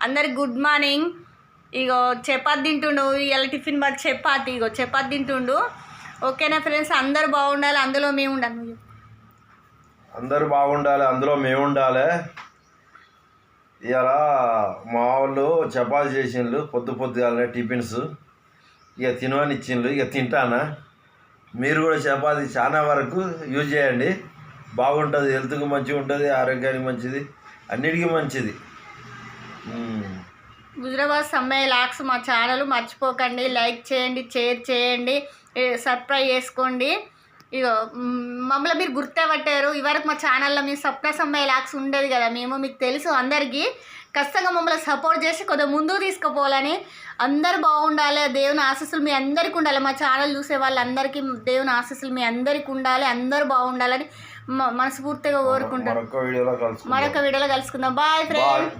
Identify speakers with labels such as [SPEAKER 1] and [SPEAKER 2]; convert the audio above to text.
[SPEAKER 1] అందరికి good morning. ఇగో చపాతి తింటుండు, ఇలా tiffin బాగా చపాతి, ఇగో చపాతి తింటుండు. ఓకేనా ఫ్రెండ్స్, అందరు బాగుండాలి, అందులో మేము ఉండాలి.
[SPEAKER 2] అందరూ బాగుండాలి, అందులో మేము ఉండాలి. ఇవాళ మా వాళ్ళు చపాతి చేసిండ్రు పొద్దుగాలనే టిఫిన్స్. ఇక తినవని ఇచ్చిండ్రు, ఇక తింటానా. మీరు కూడా చపాతి చాలా వరకు యూజ్ చేయండి, బాగుంటుంది. హెల్త్కి మంచిగా ఉంటుంది, ఆరోగ్యానికి మంచిది, అన్నిటికీ మంచిది.
[SPEAKER 1] హుజరాబాద్ సమ్మయ్య లాక్స్ మా ఛానల్ మర్చిపోకండి, లైక్ చేయండి, షేర్ చేయండి, సబ్స్క్రైబ్ చేసుకోండి. ఇగో మమ్మల్ని మీరు గుర్తుపట్టారు. ఇవరకు మా ఛానల్లో మీ స్వప్న సమ్మయ్య లాక్స్ ఉండేది కదా, మేము మీకు తెలుసు అందరికీ. ఖచ్చితంగా మమ్మల్ని సపోర్ట్ చేసి కొద్దిగా ముందుకు తీసుకుపోవాలని. అందరు బాగుండాలి, దేవుని ఆశీస్సులు మీ అందరికీ ఉండాలి. మా ఛానల్ చూసే వాళ్ళందరికీ దేవుని ఆశీస్సులు మీ అందరికీ ఉండాలి, అందరూ బాగుండాలని మనస్ఫూర్తిగా కోరుకుంటాం. మరొక వీడియోలో కలుసుకుందాం. Bye friends.